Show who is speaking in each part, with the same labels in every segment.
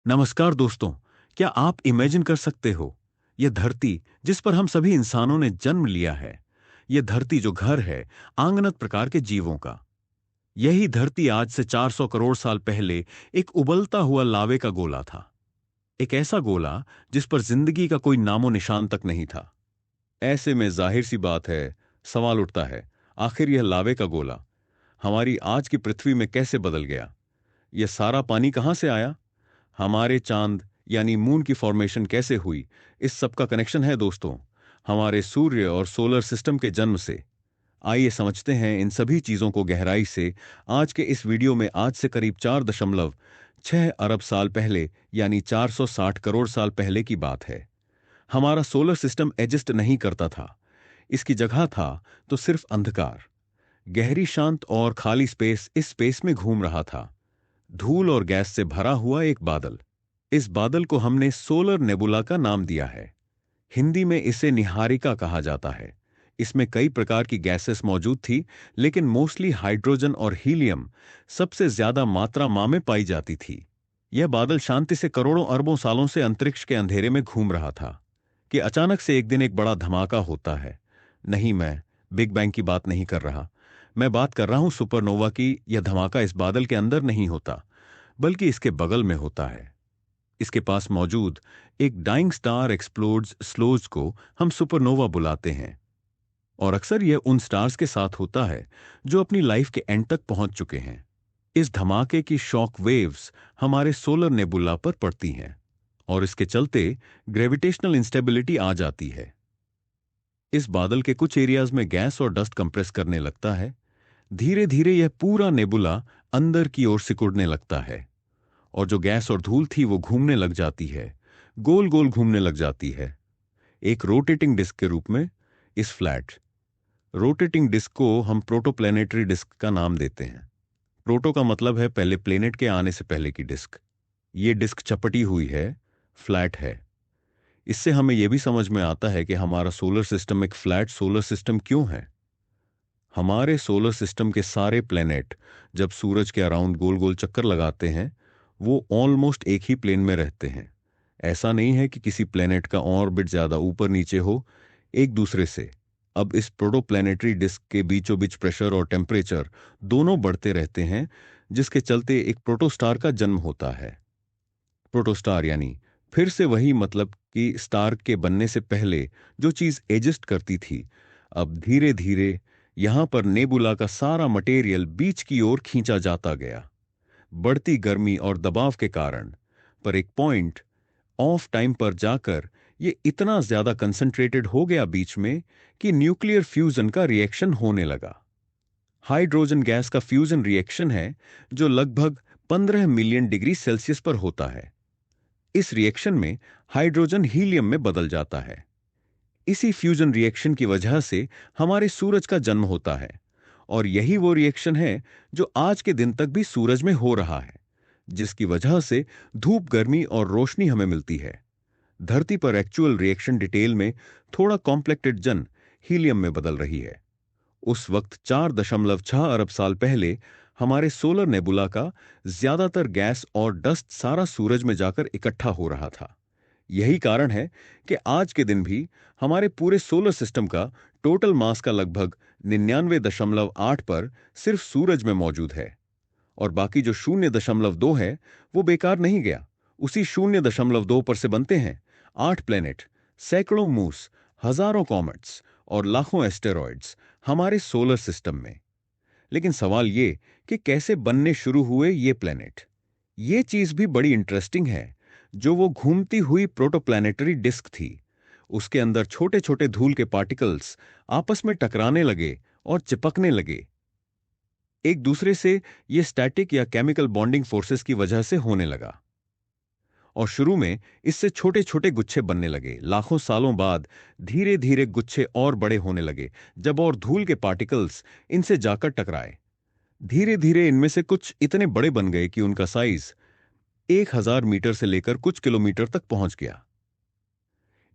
Speaker 1: नमस्कार दोस्तों। क्या आप इमेजिन कर सकते हो, यह धरती जिस पर हम सभी इंसानों ने जन्म लिया है, यह धरती जो घर है अनगिनत प्रकार के जीवों का। यही धरती आज से 400 करोड़ साल पहले एक उबलता हुआ लावे का गोला था। एक ऐसा गोला जिस पर जिंदगी का कोई नामो निशान तक नहीं था। ऐसे में जाहिर सी बात है, सवाल उठता है, आखिर यह लावे का गोला हमारी आज की पृथ्वी में कैसे बदल गया? यह सारा पानी कहां से आया? हमारे चांद यानी मून की फॉर्मेशन कैसे हुई? इस सब का कनेक्शन है दोस्तों हमारे सूर्य और सोलर सिस्टम के जन्म से। आइए समझते हैं इन सभी चीजों को गहराई से। आज के इस वीडियो में आज से करीब 4.6 अरब साल पहले यानी 460 करोड़ साल पहले की बात है। हमारा सोलर सिस्टम एग्जिस्ट नहीं करता था। इसकी जगह था तो सिर्फ अंधकार, गहरी शांत और खाली स्पेस। इस स्पेस में घूम रहा था धूल और गैस से भरा हुआ एक बादल। इस बादल को हमने सोलर नेबुला का नाम दिया है। हिंदी में इसे निहारिका कहा जाता है। इसमें कई प्रकार की गैसेस मौजूद थी, लेकिन मोस्टली हाइड्रोजन और हीलियम सबसे ज्यादा मात्रा में पाई जाती थी। यह बादल शांति से करोड़ों अरबों सालों से अंतरिक्ष के अंधेरे में घूम रहा था कि अचानक से एक दिन एक बड़ा धमाका होता है। नहीं, मैं बिग बैंग की बात नहीं कर रहा। मैं बात कर रहा हूं सुपरनोवा की। यह धमाका इस बादल के अंदर नहीं होता, बल्कि इसके बगल में होता है। इसके पास मौजूद एक डाइंग स्टार एक्सप्लोड्स स्लोज को हम सुपरनोवा बुलाते हैं। और अक्सर यह उन स्टार्स के साथ होता है जो अपनी लाइफ के एंड तक पहुंच चुके हैं। इस धमाके की शॉक वेव्स हमारे सोलर नेबुला पर पड़ती हैं और इसके चलते ग्रेविटेशनल इंस्टेबिलिटी आ जाती है। इस बादल के कुछ एरियाज में गैस और डस्ट कंप्रेस करने लगता है। धीरे धीरे यह पूरा नेबुला अंदर की ओर सिकुड़ने लगता है और जो गैस और धूल थी वो घूमने लग जाती है, गोल गोल घूमने लग जाती है एक रोटेटिंग डिस्क के रूप में। इस फ्लैट रोटेटिंग डिस्क को हम प्रोटोप्लैनेटरी डिस्क का नाम देते हैं। प्रोटो का मतलब है पहले, प्लेनेट के आने से पहले की डिस्क। ये डिस्क चपटी हुई है, फ्लैट है। इससे हमें यह भी समझ में आता है कि हमारा सोलर सिस्टम एक फ्लैट सोलर सिस्टम क्यों है। हमारे सोलर सिस्टम के सारे प्लेनेट जब सूरज के अराउंड गोल गोल चक्कर लगाते हैं, वो ऑलमोस्ट एक ही प्लेन में रहते हैं। ऐसा नहीं है कि किसी प्लेनेट का ऑर्बिट ज्यादा ऊपर नीचे हो एक दूसरे से। अब इस प्रोटोप्लैनेटरी डिस्क के बीचों बीच प्रेशर और टेम्परेचर दोनों बढ़ते रहते हैं, जिसके चलते एक प्रोटोस्टार का जन्म होता है। प्रोटोस्टार यानी फिर से वही, मतलब कि स्टार के बनने से पहले जो चीज एग्जिस्ट करती थी, अब धीरे धीरे यहां पर नेबुला का सारा मटेरियल बीच की ओर खींचा जाता गया, बढ़ती गर्मी और दबाव के कारण। पर एक पॉइंट ऑफ टाइम पर जाकर ये इतना ज्यादा कंसंट्रेटेड हो गया बीच में कि न्यूक्लियर फ्यूजन का रिएक्शन होने लगा। हाइड्रोजन गैस का फ्यूजन रिएक्शन है जो लगभग 15 मिलियन डिग्री सेल्सियस पर होता है। इस रिएक्शन में हाइड्रोजन हीलियम में बदल जाता है। इसी फ्यूजन रिएक्शन की वजह से हमारे सूरज का जन्म होता है और यही वो रिएक्शन है जो आज के दिन तक भी सूरज में हो रहा है, जिसकी वजह से धूप, गर्मी और रोशनी हमें मिलती है। धरती पर एक्चुअल रिएक्शन डिटेल में थोड़ा कॉम्प्लेक्टेड जन हीलियम में बदल रही है। उस वक्त 4.6 अरब साल पहले हमारे सोलर नेबुला का ज्यादातर गैस और डस्ट सारा सूरज में जाकर इकट्ठा हो रहा था। यही कारण है कि आज के दिन भी हमारे पूरे सोलर सिस्टम का टोटल मास का लगभग 99.8 पर सिर्फ सूरज में मौजूद है और बाकी जो 0.2 है वो बेकार नहीं गया। उसी 0.2 पर से बनते हैं 8 प्लेनेट, सैकड़ों मूस, हजारों कॉमेट्स और लाखों एस्टेरॉइड्स हमारे सोलर सिस्टम में। लेकिन सवाल ये कि कैसे बनने शुरू हुए ये प्लेनेट? ये चीज भी बड़ी इंटरेस्टिंग है। जो वो घूमती हुई प्रोटोप्लैनेटरी डिस्क थी, उसके अंदर छोटे छोटे धूल के पार्टिकल्स आपस में टकराने लगे और चिपकने लगे एक दूसरे से। ये स्टैटिक या केमिकल बॉन्डिंग फोर्सेस की वजह से होने लगा और शुरू में इससे छोटे छोटे गुच्छे बनने लगे। लाखों सालों बाद धीरे धीरे गुच्छे और बड़े होने लगे जब और धूल के पार्टिकल्स इनसे जाकर टकराए। धीरे धीरे इनमें से कुछ इतने बड़े बन गए कि उनका साइज 1000 मीटर से लेकर कुछ किलोमीटर तक पहुंच गया।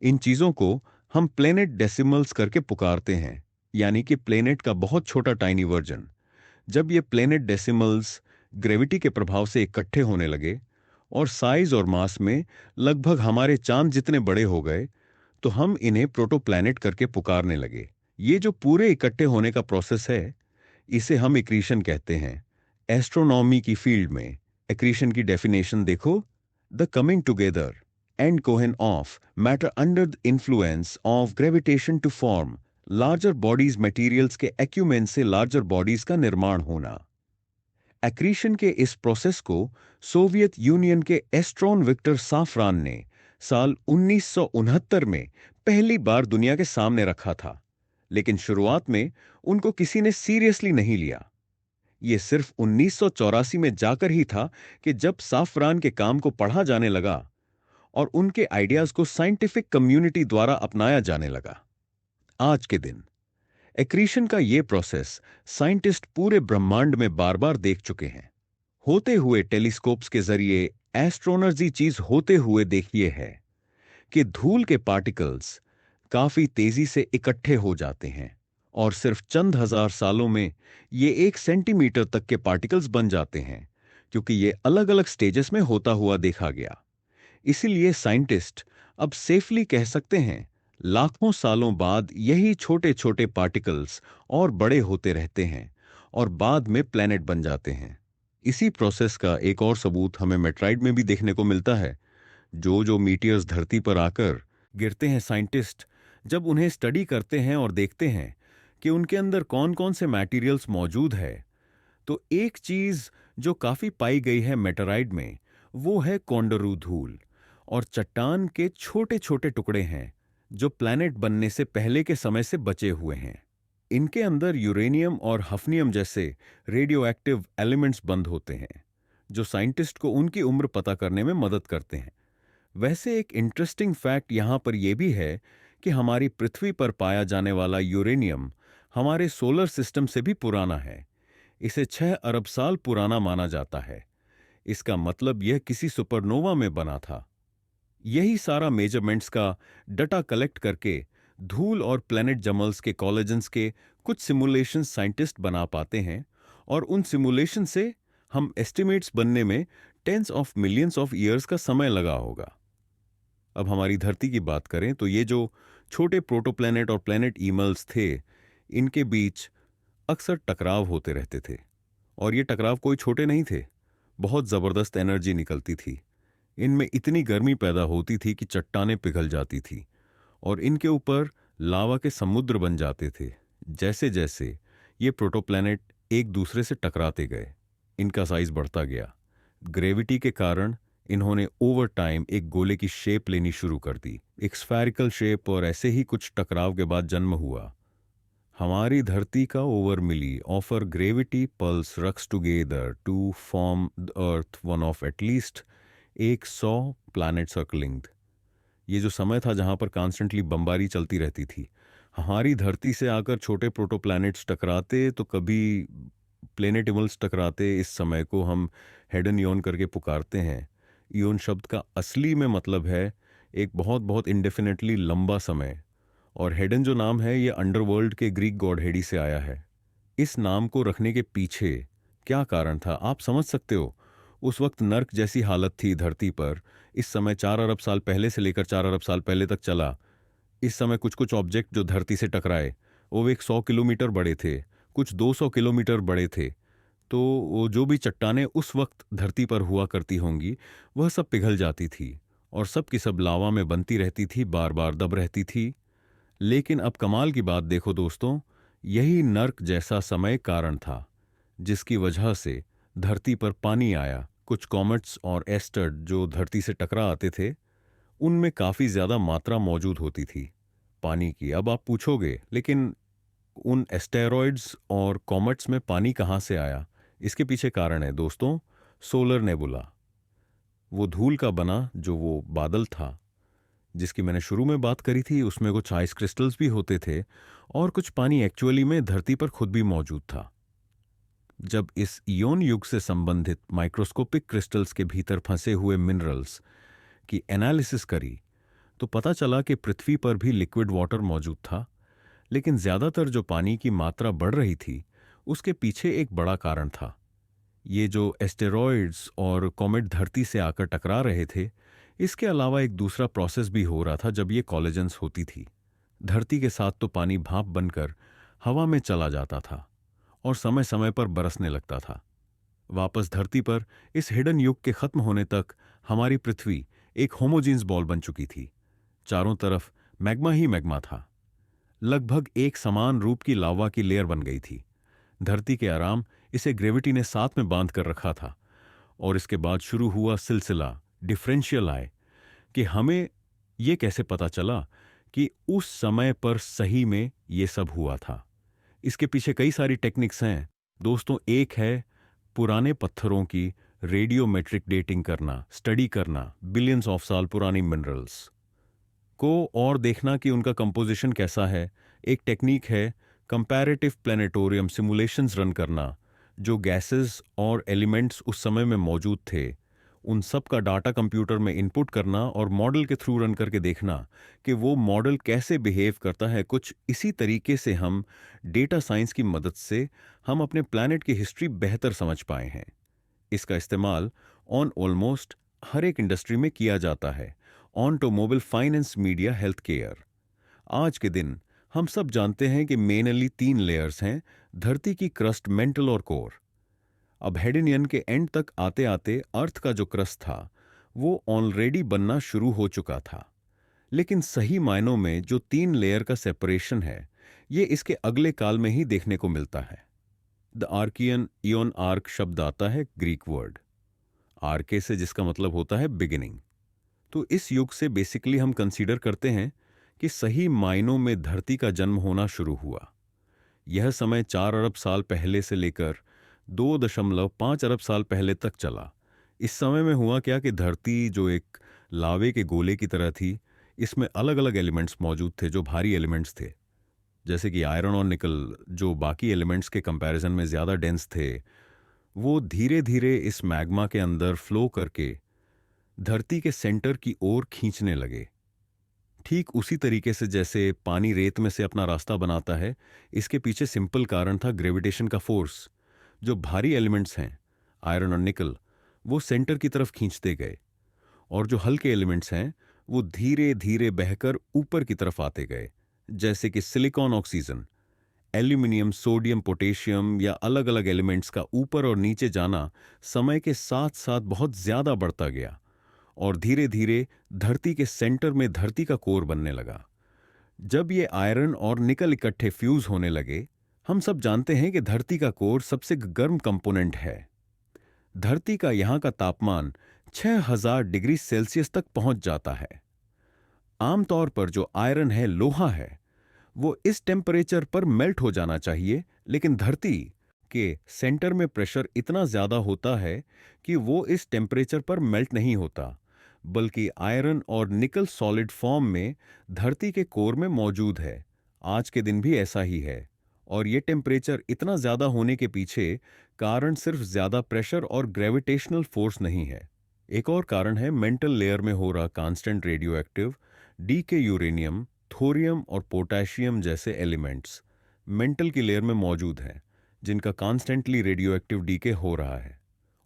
Speaker 1: इन चीजों को हम प्लेनेट डेसिमल्स करके पुकारते हैं, यानी कि प्लेनेट का बहुत छोटा टाइनी वर्जन। जब ये प्लेनेट डेसिमल्स ग्रेविटी के प्रभाव से इकट्ठे होने लगे और साइज और मास में लगभग हमारे चांद जितने बड़े हो गए, तो हम इन्हें प्रोटोप्लैनेट करके पुकारने लगे। ये जो पूरे इकट्ठे होने का प्रोसेस है, इसे हम एक्रीशन कहते हैं। एस्ट्रोनॉमी की फील्ड में एक्रीशन की डेफिनेशन देखो, the coming together and cohesion of matter under the influence of gravitation to form larger bodies, materials के एक्यूमेन से लार्जर बॉडीज का निर्माण होना। एक्रीशन के इस प्रोसेस को सोवियत यूनियन के एस्ट्रोन विक्टर साफरान ने साल 1969 में पहली बार दुनिया के सामने रखा था, लेकिन शुरुआत में उनको किसी ने सीरियसली नहीं लिया। यह सिर्फ 1984 में जाकर ही था कि जब साफरान के काम को पढ़ा जाने लगा और उनके आइडियाज को साइंटिफिक कम्युनिटी द्वारा अपनाया जाने लगा। आज के दिन एक्रीशन का यह प्रोसेस साइंटिस्ट पूरे ब्रह्मांड में बार बार देख चुके हैं। होते हुए टेलीस्कोप्स के जरिए एस्ट्रोनर्जी चीज होते हुए देखिए है कि धूल के पार्टिकल्स काफी तेजी से इकट्ठे हो जाते हैं और सिर्फ चंद हजार सालों में ये 1 सेंटीमीटर तक के पार्टिकल्स बन जाते हैं, क्योंकि ये अलग अलग स्टेजेस में होता हुआ देखा गया। इसीलिए साइंटिस्ट अब सेफली कह सकते हैं, लाखों सालों बाद यही छोटे छोटे पार्टिकल्स और बड़े होते रहते हैं और बाद में प्लैनेट बन जाते हैं। इसी प्रोसेस का एक और सबूत हमें मेट्राइड में भी देखने को मिलता है। जो मीटियर्स धरती पर आकर गिरते हैं, साइंटिस्ट जब उन्हें स्टडी करते हैं और देखते हैं कि उनके अंदर कौन कौन से मटेरियल्स मौजूद है, तो एक चीज जो काफी पाई गई है मेटेराइड में, वो है कोंडरू धूल और चट्टान के छोटे छोटे टुकड़े हैं जो प्लैनेट बनने से पहले के समय से बचे हुए हैं। इनके अंदर यूरेनियम और हफनियम जैसे रेडियो एक्टिव एलिमेंट्स बंद होते हैं, जो साइंटिस्ट को उनकी उम्र पता करने में मदद करते हैं। वैसे एक इंटरेस्टिंग फैक्ट यहां पर यह भी है कि हमारी पृथ्वी पर पाया जाने वाला यूरेनियम हमारे सोलर सिस्टम से भी पुराना है। इसे 6 अरब साल पुराना माना जाता है। इसका मतलब यह किसी सुपरनोवा में बना था। यही सारा मेजरमेंट्स का डाटा कलेक्ट करके धूल और प्लैनेट जमल्स के कॉलेजेंस के कुछ सिमुलेशन साइंटिस्ट बना पाते हैं, और उन सिमुलेशन से हम एस्टिमेट्स बनने में tens of millions of years का समय लगा होगा। अब हमारी धरती की बात करें तो ये जो छोटे प्रोटोप्लैनेट और प्लैनेट ईमल्स थे, इनके बीच अक्सर टकराव होते रहते थे, और ये टकराव कोई छोटे नहीं थे। बहुत जबरदस्त एनर्जी निकलती थी। इनमें इतनी गर्मी पैदा होती थी कि चट्टानें पिघल जाती थी और इनके ऊपर लावा के समुद्र बन जाते थे। जैसे जैसे ये प्रोटोप्लैनेट एक दूसरे से टकराते गए, इनका साइज बढ़ता गया। ग्रेविटी के कारण इन्होंने ओवर टाइम एक गोले की शेप लेनी शुरू कर दी, एक स्फेरिकल शेप, और ऐसे ही कुछ टकराव के बाद जन्म हुआ हमारी धरती का। Over million offer gravity pulls rocks together to form the earth, one of at least 100 planet circling. ये जो समय था जहां पर कॉन्स्टेंटली बमबारी चलती रहती थी, हमारी धरती से आकर छोटे प्रोटोप्लैनेट्स टकराते तो कभी प्लेनेटिमल्स टकराते। इस समय को हम हेडन ईओन करके पुकारते हैं। ईओन शब्द का असली में मतलब है एक बहुत बहुत इंडेफिनेटली लंबा समय, और हेडन जो नाम है ये अंडरवर्ल्ड के ग्रीक गॉड हेडी से आया है। इस नाम को रखने के पीछे क्या कारण था आप समझ सकते हो। उस वक्त नर्क जैसी हालत थी धरती पर। इस समय 4 अरब साल पहले से लेकर 4 अरब साल पहले तक चला। इस समय कुछ कुछ ऑब्जेक्ट जो धरती से टकराए वो 100 किलोमीटर बड़े थे, कुछ 200 किलोमीटर बड़े थे। तो वो जो भी चट्टानें उस वक्त धरती पर हुआ करती होंगी वह सब पिघल जाती थी और सब की सब लावा में बनती रहती थी, बार बार दब रहती थी। लेकिन अब कमाल की बात देखो दोस्तों, यही नर्क जैसा समय कारण था जिसकी वजह से धरती पर पानी आया। कुछ कॉमेट्स और एस्टर जो धरती से टकरा आते थे, उनमें काफ़ी ज़्यादा मात्रा मौजूद होती थी पानी की। अब आप पूछोगे लेकिन उन एस्टेरॉइड्स और कॉमेट्स में पानी कहाँ से आया? इसके पीछे कारण है दोस्तों, सोलर नेबुला। वो धूल का बना जो वो बादल था जिसकी मैंने शुरू में बात करी थी, उसमें कुछ आइस क्रिस्टल्स भी होते थे और कुछ पानी एक्चुअली में धरती पर खुद भी मौजूद था। जब इस इयोन युग से संबंधित माइक्रोस्कोपिक क्रिस्टल्स के भीतर फंसे हुए मिनरल्स की एनालिसिस करी तो पता चला कि पृथ्वी पर भी लिक्विड वाटर मौजूद था, लेकिन ज्यादातर जो पानी की मात्रा बढ़ रही थी उसके पीछे एक बड़ा कारण था। ये जो एस्टेरॉइड्स और कॉमेट धरती से आकर टकरा रहे थे, इसके अलावा एक दूसरा प्रोसेस भी हो रहा था जब ये कॉलिजन्स होती थी। धरती के साथ तो पानी भाप बनकर हवा में चला जाता था और समय समय पर बरसने लगता था। वापस धरती पर इस हिडन युग के खत्म होने तक हमारी पृथ्वी एक होमोजीन्स बॉल बन चुकी थी। चारों तरफ मैग्मा ही मैग्मा था। लगभग एक समान रूप की लावा की लेयर बन गई थी। धरती के आराम इसे ग्रेविटी ने साथ में बांध कर रखा था। और इसके बाद शुरू हुआ सिलसिला डिफरेंशियल आए कि हमें यह कैसे पता चला कि उस समय पर सही में यह सब हुआ था। इसके पीछे कई सारी टेक्निक्स हैं दोस्तों। एक है पुराने पत्थरों की रेडियोमेट्रिक डेटिंग करना, स्टडी करना, बिलियंस ऑफ साल पुरानी मिनरल्स को और देखना कि उनका कंपोजिशन कैसा है। एक टेक्निक है कंपैरेटिव प्लैनेटोरियम सिमुलेशंस रन करना, जो गैसेस और एलिमेंट्स उस समय में मौजूद थे उन सब का डाटा कंप्यूटर में इनपुट करना और मॉडल के थ्रू रन करके देखना कि वो मॉडल कैसे बिहेव करता है। कुछ इसी तरीके से हम डेटा साइंस की मदद से हम अपने प्लैनेट की हिस्ट्री बेहतर समझ पाए हैं। इसका इस्तेमाल ऑन ऑलमोस्ट हर एक इंडस्ट्री में किया जाता है, automobile, finance, media, health care. आज के दिन हम सब जानते हैं कि मेनली 3 लेयर्स हैं: धरती की क्रस्ट, मेंटल और कोर। अब हेडिनियन के एंड तक आते आते अर्थ का जो क्रस्ट था वो ऑलरेडी बनना शुरू हो चुका था। लेकिन सही मायनों में जो 3 लेयर का सेपरेशन है ये इसके अगले काल में ही देखने को मिलता है। द आर्कियन इयोन, आर्क शब्द आता है ग्रीक वर्ड आर्के से, जिसका मतलब होता है बिगिनिंग। तो इस युग से बेसिकली हम कंसीडर करते हैं कि सही मायनों में धरती का जन्म होना शुरू हुआ। यह समय 4 अरब साल पहले से लेकर 2.5 अरब साल पहले तक चला। इस समय में हुआ क्या कि धरती जो एक लावे के गोले की तरह थी, इसमें अलग अलग एलिमेंट्स मौजूद थे जो भारी एलिमेंट्स थे, जैसे कि आयरन और निकल, जो बाकी एलिमेंट्स के कंपैरिजन में ज़्यादा डेंस थे। वो धीरे धीरे इस मैग्मा के अंदर फ्लो करके धरती के सेंटर की ओर खींचने लगे। ठीक उसी तरीके से जैसे पानी रेत में से अपना रास्ता बनाता है, इसके पीछे सिंपल कारण था ग्रेविटेशन का फोर्स। जो भारी एलिमेंट्स हैं आयरन और निकल, वो सेंटर की तरफ खींचते गए, और जो हल्के एलिमेंट्स हैं वो धीरे धीरे बहकर ऊपर की तरफ आते गए, जैसे कि silicon, oxygen, aluminium, sodium, potassium या अलग अलग एलिमेंट्स का ऊपर और नीचे जाना समय के साथ साथ बहुत ज्यादा बढ़ता गया और धीरे धीरे धरती के सेंटर में धरती का कोर बनने लगा। जब ये आयरन और निकल इकट्ठे फ्यूज होने लगे, हम सब जानते हैं कि धरती का कोर सबसे गर्म कंपोनेंट है। धरती का यहां का तापमान 6000 डिग्री सेल्सियस तक पहुंच जाता है। आमतौर पर जो आयरन है, लोहा है, वो इस टेम्परेचर पर मेल्ट हो जाना चाहिए, लेकिन धरती के सेंटर में प्रेशर इतना ज्यादा होता है कि वो इस टेम्परेचर पर मेल्ट नहीं होता, बल्कि आयरन और निकल सॉलिड फॉर्म में धरती के कोर में मौजूद है। आज के दिन भी ऐसा ही है, और ये टेम्परेचर इतना ज्यादा होने के पीछे कारण सिर्फ ज्यादा प्रेशर और ग्रेविटेशनल फोर्स नहीं है। एक और कारण है मेंटल लेयर में हो रहा constant radioactive decay. Uranium, thorium और पोटेशियम जैसे एलिमेंट्स मेंटल की लेयर में मौजूद हैं, जिनका कांस्टेंटली रेडियो एक्टिव डीके हो रहा है,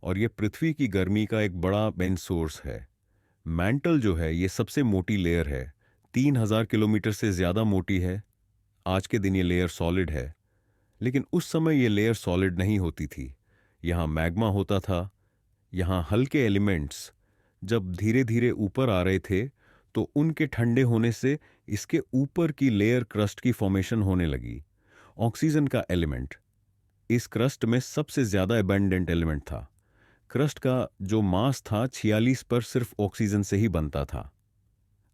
Speaker 1: और ये पृथ्वी की गर्मी का एक बड़ा मेन सोर्स है। मैंटल जो है ये सबसे मोटी लेयर है, 3000 किलोमीटर से ज्यादा मोटी है। आज के दिन ये लेयर सॉलिड है, लेकिन उस समय ये लेयर सॉलिड नहीं होती थी। यहाँ मैग्मा होता था। यहाँ हल्के एलिमेंट्स जब धीरे धीरे ऊपर आ रहे थे तो उनके ठंडे होने से इसके ऊपर की लेयर क्रस्ट की फॉर्मेशन होने लगी। ऑक्सीजन का एलिमेंट इस क्रस्ट में सबसे ज्यादा एबंडेंट एलिमेंट था। क्रस्ट का जो मास था 46 पर सिर्फ ऑक्सीजन से ही बनता था।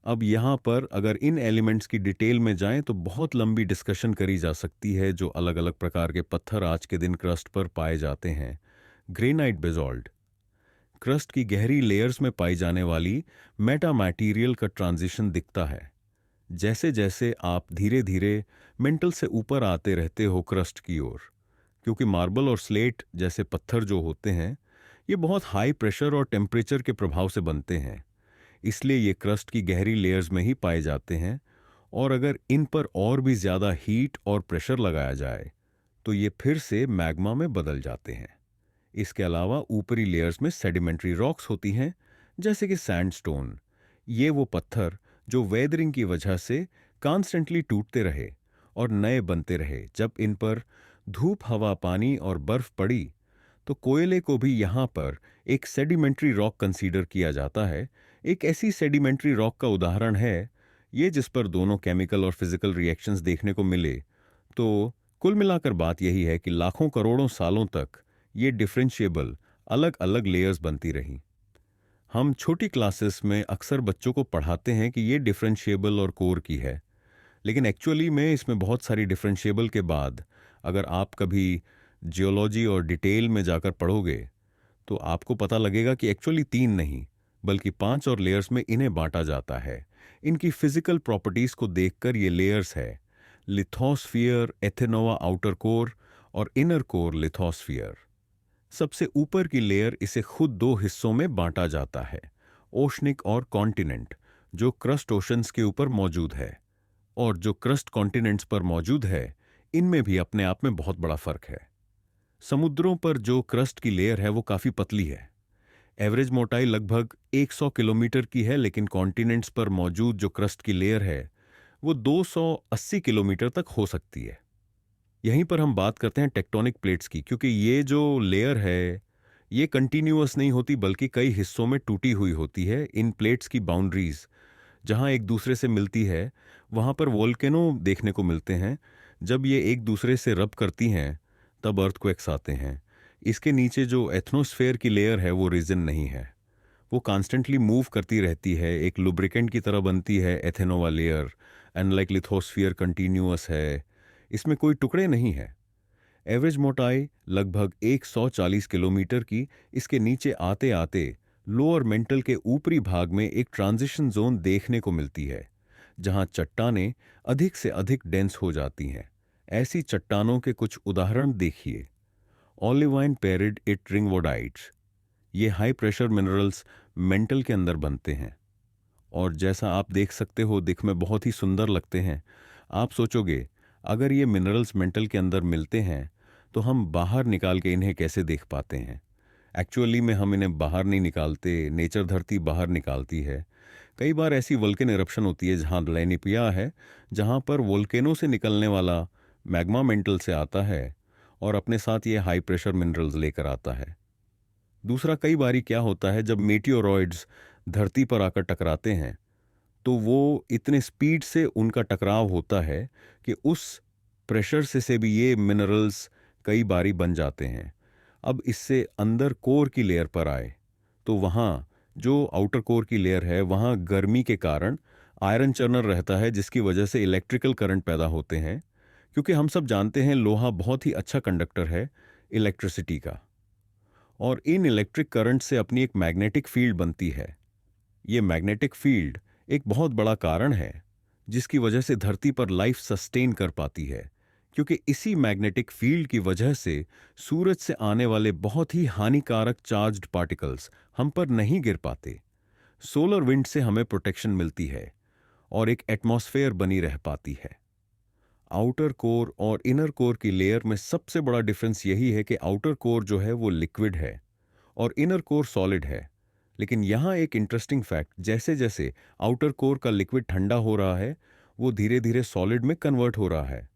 Speaker 1: अब यहां पर अगर इन एलिमेंट्स की डिटेल में जाएं तो बहुत लंबी डिस्कशन करी जा सकती है। जो अलग अलग प्रकार के पत्थर आज के दिन क्रस्ट पर पाए जाते हैं, ग्रेनाइट, बेजोल्ट, क्रस्ट की गहरी लेयर्स में पाई जाने वाली मेटा मटेरियल का ट्रांजिशन दिखता है। जैसे जैसे आप धीरे धीरे मेंटल से ऊपर आते रहते हो क्रस्ट की ओर, क्योंकि मार्बल और स्लेट जैसे पत्थर जो होते हैं ये बहुत हाई प्रेशर और टेम्परेचर के प्रभाव से बनते हैं, इसलिए ये क्रस्ट की गहरी लेयर्स में ही पाए जाते हैं। और अगर इन पर और भी ज्यादा हीट और प्रेशर लगाया जाए तो ये फिर से मैग्मा में बदल जाते हैं। इसके अलावा ऊपरी लेयर्स में सेडिमेंट्री रॉक्स होती हैं, जैसे कि सैंडस्टोन। ये वो पत्थर जो वेदरिंग की वजह से कॉन्स्टेंटली टूटते रहे और नए बनते रहे। जब इन पर धूप, हवा, पानी और बर्फ पड़ी तो कोयले को भी यहाँ पर एक सेडिमेंट्री रॉक कंसीडर किया जाता है। एक ऐसी सेडिमेंट्री रॉक का उदाहरण है ये जिस पर दोनों केमिकल और फिजिकल रिएक्शंस देखने को मिले। तो कुल मिलाकर बात यही है कि लाखों करोड़ों सालों तक ये डिफरेंशिएबल अलग अलग लेयर्स बनती रहीं। हम छोटी क्लासेस में अक्सर बच्चों को पढ़ाते हैं कि ये डिफरेंशिएबल और कोर की है, लेकिन एक्चुअली में इसमें बहुत सारी डिफरेंशिएबल के बाद अगर आप कभी जियोलॉजी और डिटेल में जाकर पढ़ोगे तो आपको पता लगेगा कि एक्चुअली 3 नहीं बल्कि 5 और लेयर्स में इन्हें बांटा जाता है। इनकी फिजिकल प्रॉपर्टीज को देखकर ये लेयर्स है: लिथोस्फियर, एथेनोवा आउटर कोर और इनर कोर लिथोस्फियर। सबसे ऊपर की लेयर इसे खुद 2 हिस्सों में बांटा जाता है, ओशनिक और कॉन्टिनेंट, जो क्रस्ट ओशंस के ऊपर मौजूद है। और जो क्रस्ट कॉन्टिनेंट्स पर मौजूद है, इनमें भी अपने आप में बहुत बड़ा फर्क है। समुद्रों पर जो क्रस्ट की लेयर है वो काफी पतली है। एवरेज मोटाई लगभग 100 किलोमीटर की है, लेकिन कॉन्टिनेंट्स पर मौजूद जो क्रस्ट की लेयर है वो 280 किलोमीटर तक हो सकती है। यहीं पर हम बात करते हैं टेक्टोनिक प्लेट्स की, क्योंकि ये जो लेयर है ये कंटिन्यूअस नहीं होती बल्कि कई हिस्सों में टूटी हुई होती है। इन प्लेट्स की बाउंड्रीज जहां एक दूसरे से मिलती है वहां पर वोल्केनो देखने को मिलते हैं। जब ये एक दूसरे से रब करती हैं तब अर्थक्वेक्स आते हैं। इसके नीचे जो एथनोस्फेयर की लेयर है वो रीजन नहीं है, वो कॉन्स्टेंटली मूव करती रहती है, एक लुब्रिकेंट की तरह बनती है एथेनोवा लेयर। अनलाइक लिथोस्फियर कंटिन्यूअस है, इसमें कोई टुकड़े नहीं है। एवरेज मोटाई लगभग 140 किलोमीटर की। इसके नीचे आते आते लोअर मेंटल के ऊपरी भाग में एक ट्रांजिशन जोन देखने को मिलती है जहां चट्टानें अधिक से अधिक डेंस हो जाती हैं। ऐसी चट्टानों के कुछ उदाहरण देखिए: ओलिवाइन पेरिड इट्रिंगवोडाइट्स। ये हाई प्रेशर मिनरल्स मेंटल के अंदर बनते हैं और जैसा आप देख सकते हो दिख में बहुत ही सुंदर लगते हैं। आप सोचोगे अगर ये मिनरल्स मेंटल के अंदर मिलते हैं तो हम बाहर निकाल के इन्हें कैसे देख पाते हैं? एक्चुअली में हम इन्हें बाहर नहीं निकालते, नेचर धरती बाहर निकालती है। कई बार ऐसी वोल्केन इरप्शन होती है जहां लैनिपिया है, जहां पर वोल्केनो से निकलने वाला मैग्मा मेंटल से आता है और अपने साथ ये हाई प्रेशर मिनरल्स लेकर आता है। दूसरा, कई बारी क्या होता है जब मेटियोरॉइड्स धरती पर आकर टकराते हैं तो वो इतने स्पीड से उनका टकराव होता है कि उस प्रेशर से भी ये मिनरल्स कई बारी बन जाते हैं। अब इससे अंदर कोर की लेयर पर आए तो वहाँ जो आउटर कोर की लेयर है वहाँ गर्मी के कारण आयरन चर्नर रहता है, जिसकी वजह से इलेक्ट्रिकल करंट पैदा होते हैं। क्योंकि हम सब जानते हैं लोहा बहुत ही अच्छा कंडक्टर है इलेक्ट्रिसिटी का, और इन इलेक्ट्रिक करंट से अपनी एक मैग्नेटिक फील्ड बनती है। ये मैग्नेटिक फील्ड एक बहुत बड़ा कारण है जिसकी वजह से धरती पर लाइफ सस्टेन कर पाती है, क्योंकि इसी मैग्नेटिक फील्ड की वजह से सूरज से आने वाले बहुत ही हानिकारक चार्ज्ड पार्टिकल्स हम पर नहीं गिर पाते। सोलर विंड से हमें प्रोटेक्शन मिलती है और एक एटमॉस्फेयर बनी रह पाती है। आउटर कोर और इनर कोर की लेयर में सबसे बड़ा डिफरेंस यही है कि आउटर कोर जो है वो लिक्विड है और इनर कोर सॉलिड है। लेकिन यहाँ एक इंटरेस्टिंग फैक्ट, जैसे जैसे आउटर कोर का लिक्विड ठंडा हो रहा है वो धीरे धीरे सॉलिड में कन्वर्ट हो रहा है,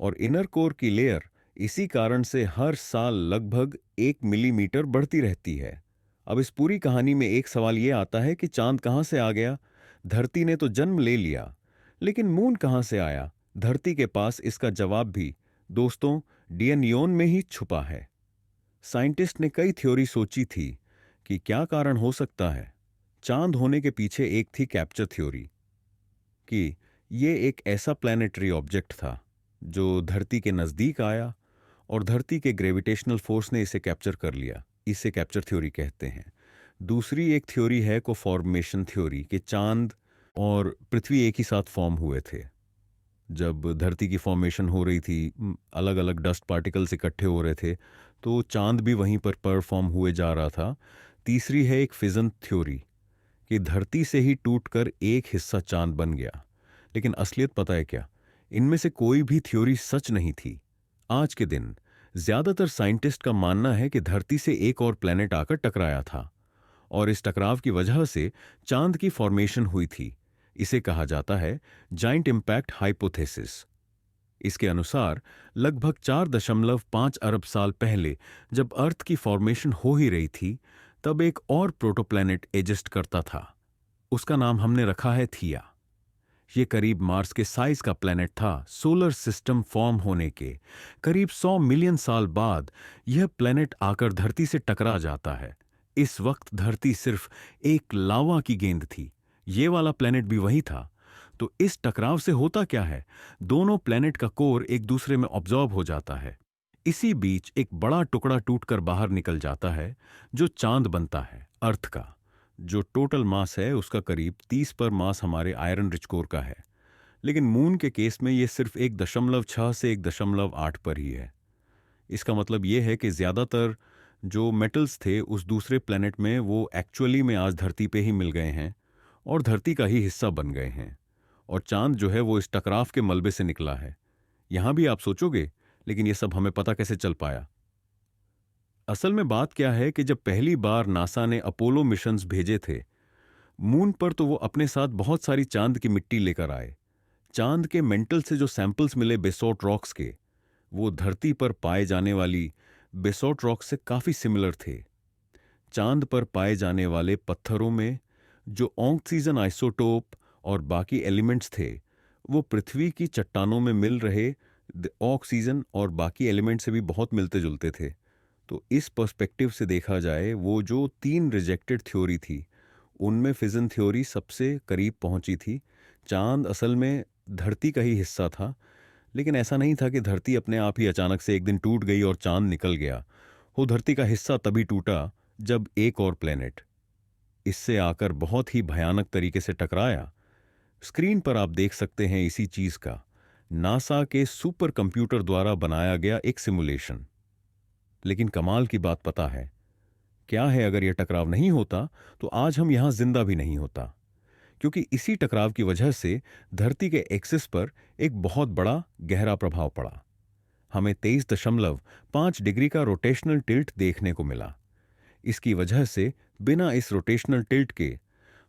Speaker 1: और इनर कोर की लेयर इसी कारण से हर साल लगभग 1 मिलीमीटर बढ़ती रहती है। अब इस पूरी कहानी में एक सवाल ये आता है कि चांद कहाँ से आ गया? धरती ने तो जन्म ले लिया, लेकिन मून कहाँ से आया? धरती के पास इसका जवाब भी दोस्तों डियनियोन में ही छुपा है। साइंटिस्ट ने कई थ्योरी सोची थी कि क्या कारण हो सकता है। चांद होने के पीछे एक थी कैप्चर थ्योरी, कि ये एक ऐसा प्लैनेटरी ऑब्जेक्ट था जो धरती के नज़दीक आया और धरती के ग्रेविटेशनल फोर्स ने इसे कैप्चर कर लिया। इसे कैप्चर थ्योरी कहते हैं। दूसरी एक थ्योरी है कोफॉर्मेशन थ्योरी, कि चांद और पृथ्वी एक ही साथ फॉर्म हुए थे। जब धरती की फॉर्मेशन हो रही थी, अलग अलग डस्ट पार्टिकल्स इकट्ठे हो रहे थे, तो चांद भी वहीं पर फॉर्म हुए जा रहा था। तीसरी है एक फिजन थ्योरी, कि धरती से ही टूटकर एक हिस्सा चांद बन गया। लेकिन असलियत पता है क्या? इनमें से कोई भी थ्योरी सच नहीं थी। आज के दिन ज्यादातर साइंटिस्ट का मानना है कि धरती से एक और प्लेनेट आकर टकराया था और इस टकराव की वजह से चांद की फॉर्मेशन हुई थी। इसे कहा जाता है जाइंट इंपैक्ट हाइपोथेसिस। इसके अनुसार लगभग 4.5 अरब साल पहले जब अर्थ की फॉर्मेशन हो ही रही थी, तब एक और प्रोटोप्लैनेट एग्जिस्ट करता था। उसका नाम हमने रखा है थिया। ये करीब मार्स के साइज का प्लैनेट था। सोलर सिस्टम फॉर्म होने के करीब 100 मिलियन साल बाद यह प्लैनेट आकर धरती से टकरा जाता है। इस वक्त धरती सिर्फ एक लावा की गेंद थी। ये वाला प्लैनेट भी वही था। तो इस टकराव से होता क्या है, दोनों प्लैनेट का कोर एक दूसरे में ऑब्जॉर्ब हो जाता है। इसी बीच एक बड़ा टुकड़ा टूटकर बाहर निकल जाता है जो चांद बनता है। अर्थ का जो टोटल मास है उसका करीब 30 पर मास हमारे आयरन रिच कोर का है, लेकिन मून के केस में यह सिर्फ 1.6 से 1.8 पर ही है। इसका मतलब यह है कि ज्यादातर जो मेटल्स थे उस दूसरे प्लेनेट में वो एक्चुअली में आज धरती पे ही मिल गए हैं और धरती का ही हिस्सा बन गए हैं, और चांद जो है वो इस टकराव के मलबे से निकला है। यहां भी आप सोचोगे, लेकिन यह सब हमें पता कैसे चल पाया? असल में बात क्या है कि जब पहली बार नासा ने अपोलो मिशंस भेजे थे मून पर, तो वो अपने साथ बहुत सारी चांद की मिट्टी लेकर आए। चांद के मेंटल से जो सैंपल्स मिले बेसोल्ट रॉक्स के, वो धरती पर पाए जाने वाली बेसोल्ट रॉक से काफी सिमिलर थे। चांद पर पाए जाने वाले पत्थरों में जो ऑक्सीजन आइसोटोप और बाकी एलिमेंट्स थे, वो पृथ्वी की चट्टानों में मिल रहे ऑक्सीजन और बाकी एलिमेंट से भी बहुत मिलते जुलते थे। तो इस पर्सपेक्टिव से देखा जाए, वो जो 3 रिजेक्टेड थ्योरी थी उनमें फिजन थ्योरी सबसे करीब पहुंची थी। चांद असल में धरती का ही हिस्सा था, लेकिन ऐसा नहीं था कि धरती अपने आप ही अचानक से एक दिन टूट गई और चांद निकल गया। वो धरती का हिस्सा तभी टूटा जब एक और प्लेनेट इससे आकर बहुत ही भयानक तरीके से टकराया। स्क्रीन पर आप देख सकते हैं इसी चीज का नासा के सुपर कंप्यूटर द्वारा बनाया गया एक सिमुलेशन। लेकिन कमाल की बात पता है क्या है? अगर यह टकराव नहीं होता तो आज हम यहां जिंदा भी नहीं होता, क्योंकि इसी टकराव की वजह से धरती के एक्सिस पर एक बहुत बड़ा गहरा प्रभाव पड़ा। हमें 23.5 डिग्री का रोटेशनल टिल्ट देखने को मिला। इसकी वजह से बिना इस रोटेशनल टिल्ट के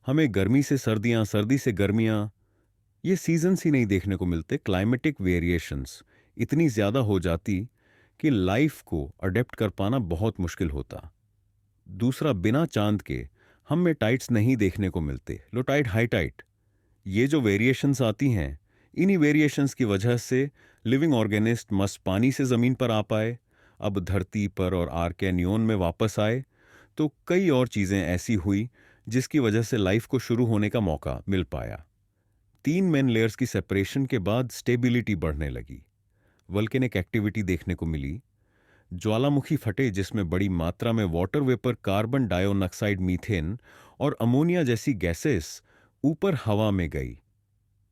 Speaker 1: हमें गर्मी से सर्दियां, सर्दी से गर्मियां, ये सीजन्स ही नहीं देखने को मिलते। क्लाइमेटिक वेरिएशंस इतनी ज्यादा हो जाती कि लाइफ को अडेप्ट कर पाना बहुत मुश्किल होता। दूसरा, बिना चांद के हम में टाइड्स नहीं देखने को मिलते, लो टाइड, हाई टाइड। ये जो वेरिएशंस आती हैं, इन्हीं वेरिएशंस की वजह से लिविंग ऑर्गेनिस्ट मस्त पानी से जमीन पर आ पाए, अब धरती पर और आर्केनियन में वापस आए। तो कई और चीजें ऐसी हुई जिसकी वजह से लाइफ को शुरू होने का मौका मिल पाया। 3 मेन लेयर्स की सेपरेशन के बाद स्टेबिलिटी बढ़ने लगी, वल्केनिक एक्टिविटी देखने को मिली, ज्वालामुखी फटे जिसमें बड़ी मात्रा में water vapour, carbon dioxide, methane और अमोनिया जैसी गैसेस ऊपर हवा में गई।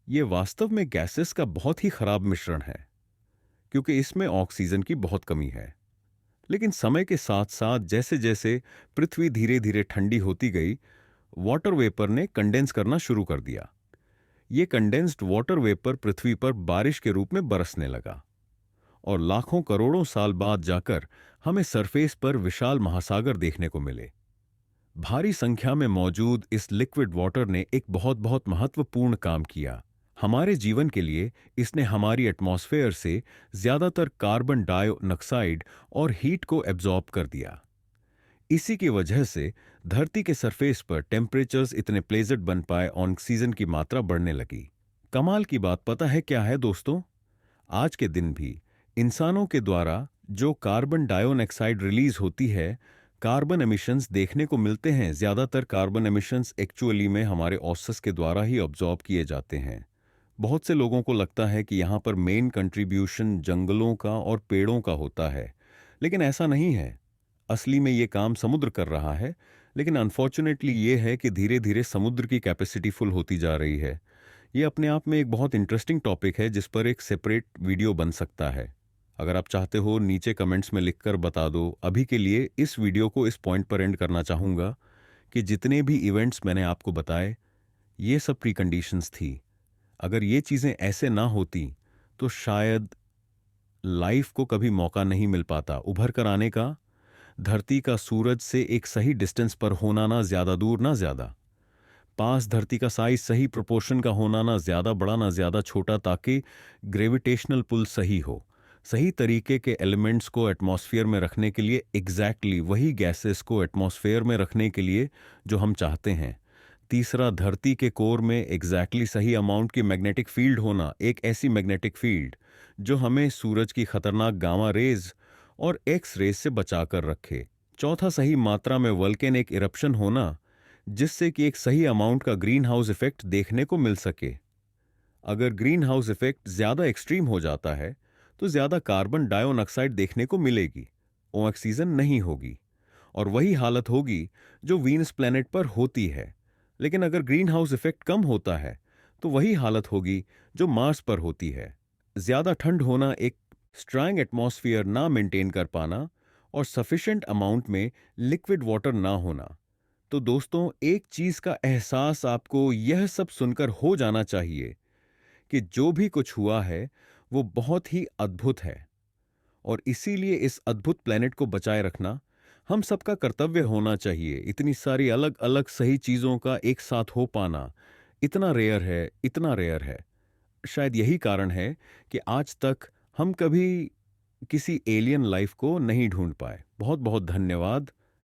Speaker 1: ये वास्तव में गैसेस का बहुत ही खराब मिश्रण है, क्योंकि इसमें ऑक्सीजन की बहुत कमी है। लेकिन समय के साथ साथ जैसे जैसे पृथ्वी धीरे धीरे ठंडी होती गई, वाटर वेपर ने कंडेंस करना शुरू कर दिया। ये कंडेंस्ड वाटर वेपर पृथ्वी पर बारिश के रूप में बरसने लगा, और लाखों करोड़ों साल बाद जाकर हमें सरफेस पर विशाल महासागर देखने को मिले। भारी संख्या में मौजूद इस लिक्विड वाटर ने एक बहुत बहुत महत्वपूर्ण काम किया। हमारे जीवन के लिए इसने हमारी एटमॉस्फेयर से ज्यादातर कार्बन डाइऑक्साइड और हीट को एब्जॉर्ब कर दिया। इसी की वजह से धरती के सरफेस पर टेम्परेचर्स इतने प्लेजेंट बन पाए, ऑक्सीजन की मात्रा बढ़ने लगी। कमाल की बात पता है क्या है दोस्तों? आज के दिन भी इंसानों के द्वारा जो कार्बन डाइऑक्साइड रिलीज होती है, कार्बन एमिशंस देखने को मिलते हैं। ज्यादातर कार्बन एमिशंस एक्चुअली में हमारे ऑसस के द्वारा ही ऑब्जॉर्ब किए जाते हैं। बहुत से लोगों को लगता है कि यहाँ पर मेन कंट्रीब्यूशन जंगलों का और पेड़ों का होता है, लेकिन ऐसा नहीं है। असली में ये काम समुद्र कर रहा है, लेकिन अनफॉर्चुनेटली ये है कि धीरे धीरे समुद्र की कैपेसिटी फुल होती जा रही है। ये अपने आप में एक बहुत इंटरेस्टिंग टॉपिक है जिस पर एक सेपरेट वीडियो बन सकता है। अगर आप चाहते हो नीचे कमेंट्स में लिखकर बता दो। अभी के लिए इस वीडियो को इस पॉइंट पर एंड करना चाहूँगा कि जितने भी इवेंट्स मैंने आपको बताए, ये सब प्रीकंडीशंस थी। अगर ये चीज़ें ऐसे ना होती तो शायद लाइफ को कभी मौका नहीं मिल पाता उभर कर आने का। धरती का सूरज से एक सही डिस्टेंस पर होना, ना ज्यादा दूर ना ज्यादा पास, धरती का साइज सही प्रोपोर्शन का होना, ना ज्यादा बड़ा ना ज्यादा छोटा, ताकि ग्रेविटेशनल पुल सही हो। सही तरीके के एलिमेंट्स को एटमॉस्फेयर में रखने के लिए, एग्जैक्टली वही गैसेस को एटमॉस्फेयर में रखने के लिए जो हम चाहते हैं। तीसरा, धरती के कोर में एग्जैक्टली सही अमाउंट की मैग्नेटिक फील्ड होना, एक ऐसी मैग्नेटिक फील्ड जो हमें सूरज की खतरनाक गामा रेज और एक्स रेज से बचाकर रखे। चौथा, सही मात्रा में वल्केनिक इरप्शन होना, जिससे कि एक सही अमाउंट का ग्रीन हाउस इफेक्ट देखने को मिल सके। अगर ग्रीन हाउस इफेक्ट ज्यादा एक्सट्रीम हो जाता है तो ज्यादा कार्बन डाइऑक्साइड देखने को मिलेगी, ऑक्सीजन नहीं होगी, और वही हालत होगी जो वीनस प्लैनेट पर होती है। लेकिन अगर ग्रीन हाउस इफेक्ट कम होता है तो वही हालत होगी जो मार्स पर होती है। ज्यादा ठंड होना, एक स्ट्रांग एटमॉस्फेयर ना मेंटेन कर पाना, और सफिशिएंट अमाउंट में लिक्विड वाटर ना होना। तो दोस्तों, एक चीज का एहसास आपको यह सब सुनकर हो जाना चाहिए कि जो भी कुछ हुआ है वो बहुत ही अद्भुत है, और इसीलिए इस अद्भुत प्लेनेट को बचाए रखना हम सबका कर्तव्य होना चाहिए। इतनी सारी अलग अलग सही चीजों का एक साथ हो पाना इतना रेयर है, इतना रेयर है। शायद यही कारण है कि आज तक हम कभी किसी एलियन लाइफ को नहीं ढूंढ पाए। बहुत बहुत धन्यवाद।